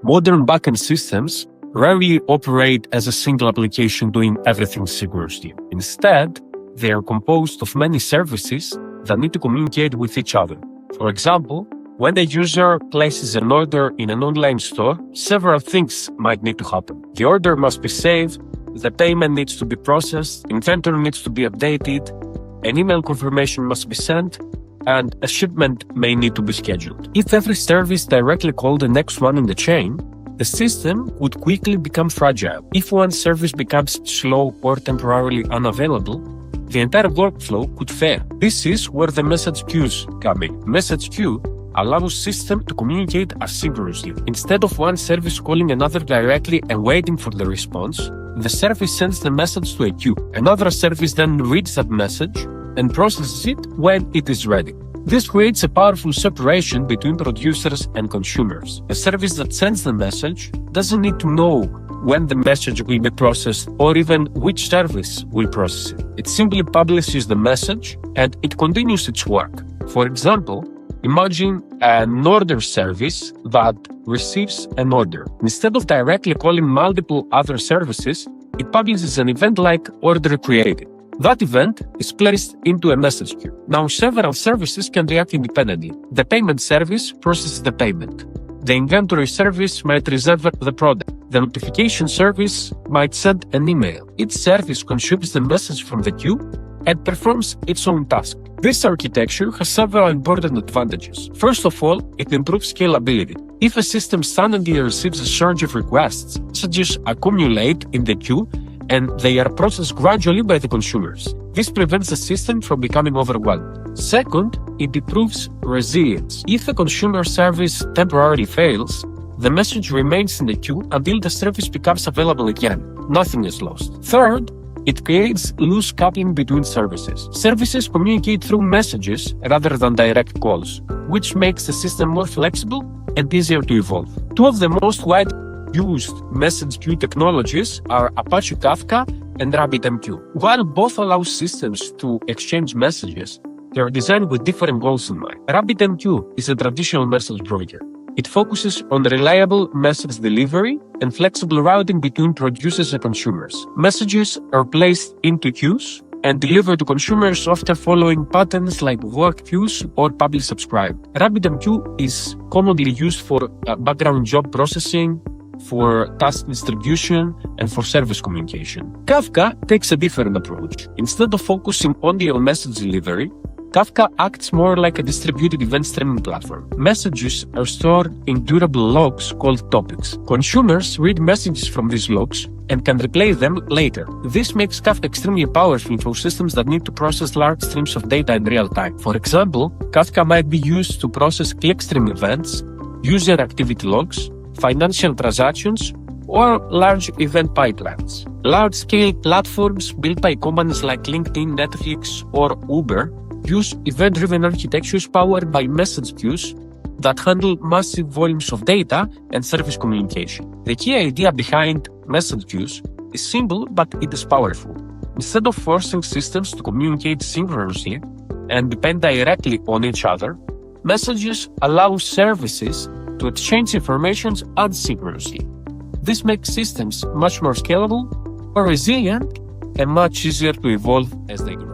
Modern backend systems rarely operate as a single application doing everything synchronously. Instead, they are composed of many services that need to communicate with each other. For example, when a user places an order in an online store, several things might need to happen. The order must be saved, the payment needs to be processed, inventory needs to be updated, an email confirmation must be sent, and a shipment may need to be scheduled. If every service directly called the next one in the chain, the system would quickly become fragile. If one service becomes slow or temporarily unavailable, the entire workflow could fail. This is where the message queues come in. Message queue allows system to communicate asynchronously. Instead of one service calling another directly and waiting for the response, the service sends the message to a queue. Another service then reads that message and processes it when it is ready. This creates a powerful separation between producers and consumers. A service that sends the message doesn't need to know when the message will be processed or even which service will process it. It simply publishes the message and it continues its work. For example, imagine an order service that receives an order. Instead of directly calling multiple other services, it publishes an event like order created. That event is placed into a message queue. Now, several services can react independently. The payment service processes the payment. The inventory service might reserve the product. The notification service might send an email. Each service consumes the message from the queue and performs its own task. This architecture has several important advantages. First of all, it improves scalability. If a system suddenly receives a surge of requests, messages accumulate in the queue and they are processed gradually by the consumers. This prevents the system from becoming overwhelmed. Second, it improves resilience. If a consumer service temporarily fails, the message remains in the queue until the service becomes available again. Nothing is lost. Third, it creates loose coupling between services. Services communicate through messages rather than direct calls, which makes the system more flexible and easier to evolve. Two of the most widely used message queue technologies are Apache Kafka and RabbitMQ. While both allow systems to exchange messages, they are designed with different goals in mind. RabbitMQ is a traditional message broker. It focuses on reliable message delivery and flexible routing between producers and consumers. Messages are placed into queues and delivered to consumers, often following patterns like work queues or publish subscribe. RabbitMQ is commonly used for background job processing, for task distribution, and for service communication. Kafka takes a different approach. Instead of focusing only on message delivery, Kafka acts more like a distributed event streaming platform. Messages are stored in durable logs called topics. Consumers read messages from these logs and can replay them later. This makes Kafka extremely powerful for systems that need to process large streams of data in real time. For example, Kafka might be used to process clickstream events, user activity logs, financial transactions, or large event pipelines. Large-scale platforms built by companies like LinkedIn, Netflix, or Uber use event-driven architectures powered by message queues that handle massive volumes of data and service communication. The key idea behind message queues is simple, but it is powerful. Instead of forcing systems to communicate synchronously and depend directly on each other, messages allow services to exchange information asynchronously. This makes systems much more scalable, more resilient, and much easier to evolve as they grow.